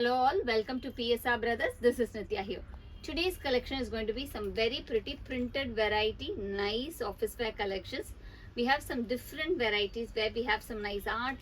Hello all, welcome to PSR Brothers. This is Nitya here. Today's collection is going to be some very pretty printed variety, nice office wear collections. We have some different varieties where we have some nice art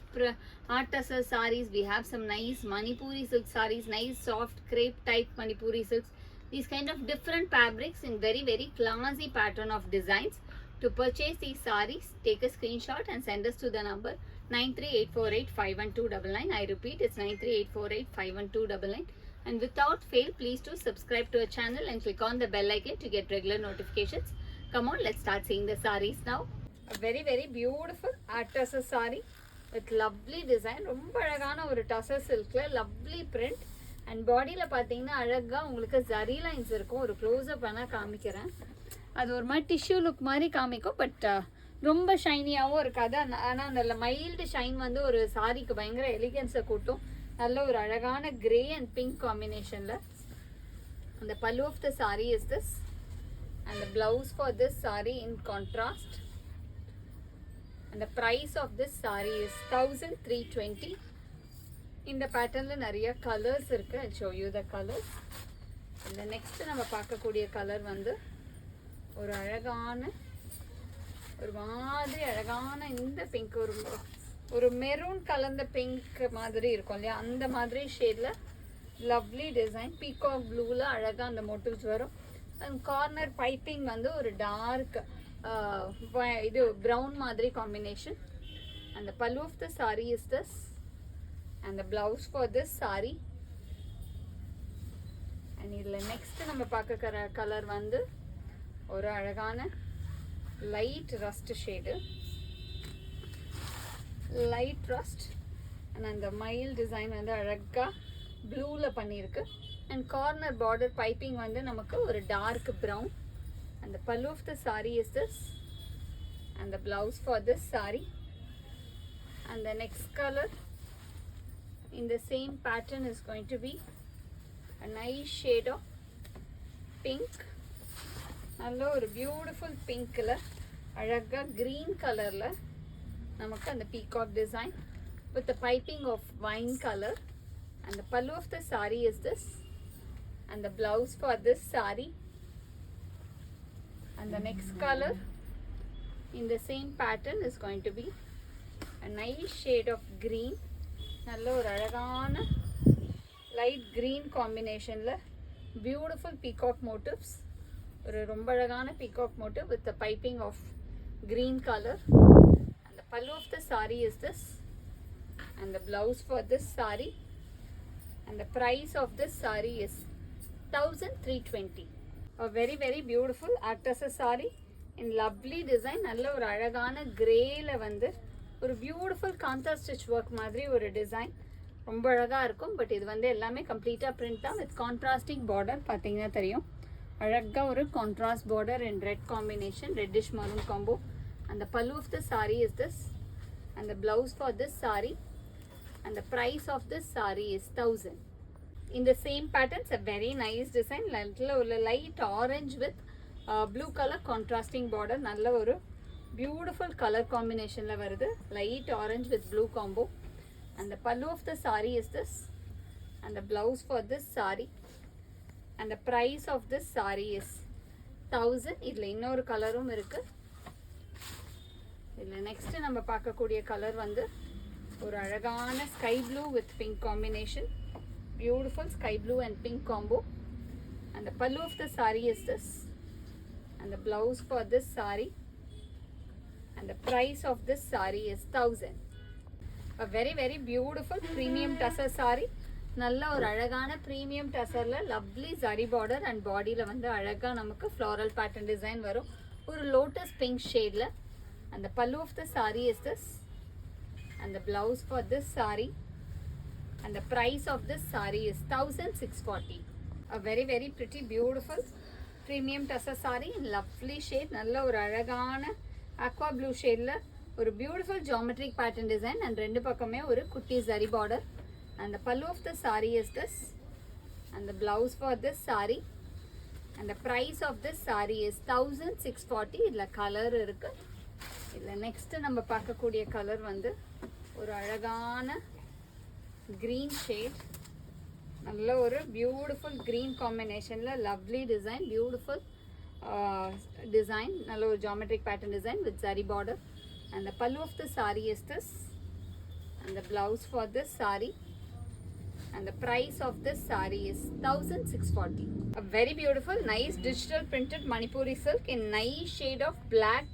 tussar sarees. We have some nice Manipuri silk sarees, nice soft crepe type Manipuri silks. These kind of different fabrics in very classy pattern of designs. To purchase these sarees, take a screenshot and send us to the number 9384851299. I repeat, it's 9384851299. And without fail, please do subscribe to our channel and click on the bell icon to get regular notifications. Come on, let's start seeing the sarees now. A very beautiful art tussar saree with lovely design. ரொம்ப அழகான ஒரு tussar silkல lovely print and bodyல பாத்தீங்கன்னா அழகா உங்களுக்கு zari lines இருக்கும். ஒரு close up பண்ணா காமிக்கிறேன். அது ஒரு மாதிரி டிஷ்யூ லுக் மாதிரி காமிக்கும். பட் ரொம்ப ஷைனியாகவும் இருக்காது. ஆனால் நல்ல மைல்டு ஷைன் வந்து ஒரு சாரிக்கு பயங்கர எலிகன்ஸை கூட்டும். நல்ல ஒரு அழகான கிரே அண்ட் பிங்க் காம்பினேஷனில். அந்த pallu of the sorry is this and the blouse for this sari in contrast. And the price of this sorry is 1320. இந்த பேட்டர்னில் நிறைய கலர்ஸ் இருக்குது. I show you the colours. இந்த நெக்ஸ்ட் நம்ம பார்க்கக்கூடிய கலர் வந்து ஒரு அழகான ஒரு மாதிரி அழகான இந்த பிங்க், ஒரு மெரூன் கலந்த பிங்க் மாதிரி இருக்கும் இல்லையா, அந்த மாதிரி ஷேடில் லவ்லி டிசைன். பீகாக் ப்ளூவில் அழகாக அந்த மோட்டிவ்ஸ் வரும். அண்ட் கார்னர் பைப்பிங் வந்து ஒரு டார்க் இது ப்ரௌன் மாதிரி காம்பினேஷன். அந்த pallu of the sorry is this and the blouse for this sorry. And இதில் நெக்ஸ்ட் நம்ம பார்க்குற கலர் வந்து ஒரு அழகான light rust shade, light rust. And அந்த மைல் டிசைன் வந்து அழகாக ப்ளூவில் பண்ணியிருக்கு. அண்ட் கார்னர் பார்டர் பைப்பிங் வந்து நமக்கு ஒரு டார்க் ப்ரௌன். அந்த pallu of the sorry is this and the blouse for this sorry. And the next colour in the same pattern is going to be a nice shade of pink. நல்ல ஒரு beautiful பிங்க்கில் அழகாக green கலரில் நமக்கு அந்த peacock design with the piping of wine colour. And the pallu of the sorry is this and the blouse for this sorry. And the next colour in the same pattern is going to be a nice shade of green. நல்ல ஒரு அழகான light green காம்பினேஷனில் beautiful peacock motifs. ஒரு ரொம்ப அழகான peacock motif with the piping of green colour. And the pallu of the sorry is this and the blouse for this sorry. And the price of this sorry is 1320. a very beautiful art tussar saree in lovely design. நல்ல ஒரு அழகான கிரேல வந்து ஒரு beautiful Kantha stitch work மாதிரி ஒரு design. ரொம்ப அழகாக இருக்கும். பட் இது வந்து எல்லாமே கம்ப்ளீட்டாக பிரிண்ட் தான் வித் கான்ட்ராஸ்டிங் பார்டர். பார்த்தீங்கன்னா தெரியும், அழகாக ஒரு contrast border in red combination, reddish maroon combo. அந்த pallu of the sorry is this and the blouse for this sorry. And the price of this sorry is 1000. இந்த same patterns a very nice design. ஒரு light orange with blue colour contrasting border. நல்ல ஒரு beautiful colour காம்பினேஷனில் வருது, light orange with blue combo. And the pallu of the sorry is this and the blouse for this sorry. And the price of this sorry is 1000. இதில் இன்னொரு கலரும் இருக்குது. இதில் next நம்ம பார்க்கக்கூடிய கலர் வந்து ஒரு அழகான sky blue with pink combination. Beautiful sky blue and pink combo. And the pallu of the sorry is this and the blouse for this sari. And the price of this saree is 1000. A very beautiful premium tussar saree. நல்ல ஒரு அழகான premium டசரில் lovely zari border and பாடியில் வந்து அழகாக நமக்கு floral pattern design வரும் ஒரு லோட்டஸ் பிங்க் ஷேடில். அந்த pallu of the sorry is this and the blouse for this sorry. And the price of this sorry is 1640. a very pretty beautiful premium tussar saree in lovely shade. நல்ல ஒரு அழகான aqua blue ஷேடில் ஒரு beautiful geometric pattern design and ரெண்டு பக்கமே ஒரு குட்டி zari border. And the pallu of the sorry is this and the blouse for this sorry. And the price of this sorry is 1640. இதில் கலர் இருக்குது. இதில் நெக்ஸ்ட்டு நம்ம பார்க்கக்கூடிய கலர் வந்து ஒரு அழகான green shade நல்ல ஒரு பியூட்டிஃபுல் க்ரீன் காம்பினேஷனில் லவ்லி டிசைன், பியூட்டிஃபுல் design, நல்ல ஒரு geometric pattern design with zari border. And the pallu of the saree is this, and the blouse for this saree, and the price of this saree is 1640. A very beautiful nice digital printed Manipuri silk in nice shade of black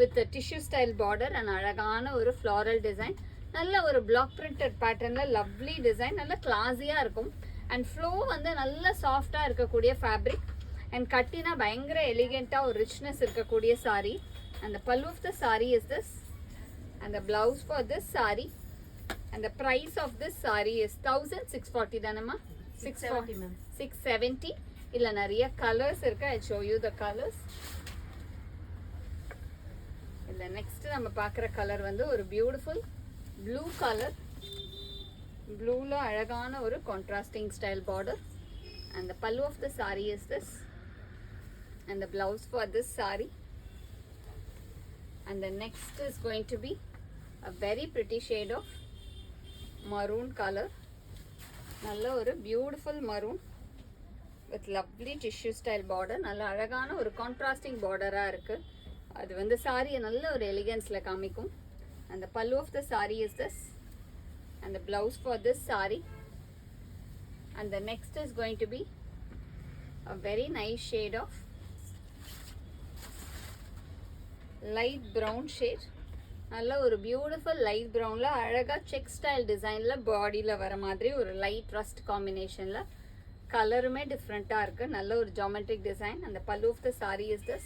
with a tissue style border and அழகான ஒரு floral design. நல்ல ஒரு block printed patternல lovely design, நல்ல classy-ஆ இருக்கும். And flow வந்து நல்ல soft-ஆ இருக்கக்கூடிய fabric. And கட்டினா பயங்கர எலிகெண்ட்டாக ஒரு ரிச்னஸ் இருக்கக்கூடிய saree. And the pallu of the saree is this, and the blouse for this saree, and the price of this saree is 1640 தானம்மா? 670 ma'am. 670. இல்லை நிறைய கலர்ஸ் இருக்கு. I'll show you the colors. இல்லை next நம்ம பார்க்குற colour வந்து ஒரு beautiful blue colour. ப்ளூவில் அழகான ஒரு contrasting style border. And the pallu of the saree is this, and the blouse for this saree. And the next is going to be a very pretty shade of maroon color. நல்ல ஒரு beautiful maroon with lovely tissue style border. நல்ல அழகான ஒரு contrasting border-ஆ இருக்கு. அது வந்து சாரியை நல்ல ஒரு எலிகன்ஸ்ல காமிக்கும். And the pallu of the saree is this, and the blouse for this saree. And the next is going to be a very nice shade of light brown shade. நல்ல ஒரு பியூட்டிஃபுல் லைட் ப்ரௌனில் அழகாக check style டிசைனில் பாடியில் வர மாதிரி ஒரு light rust காம்பினேஷனில் கலருமே டிஃப்ரெண்ட்டாக இருக்குது. நல்ல ஒரு ஜாமெட்ரிக் டிசைன். அந்த pallu of the saree is this,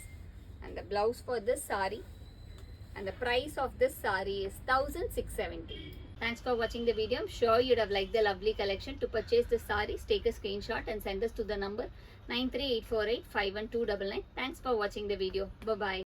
and the blouse for this saree, and the price of this saree is 1670. Thanks for watching the video. I'm sure you'd have liked the lovely collection. To purchase the sarees, take a screenshot and send us to the number 938485129. Thanks for watching the video. Bye-bye.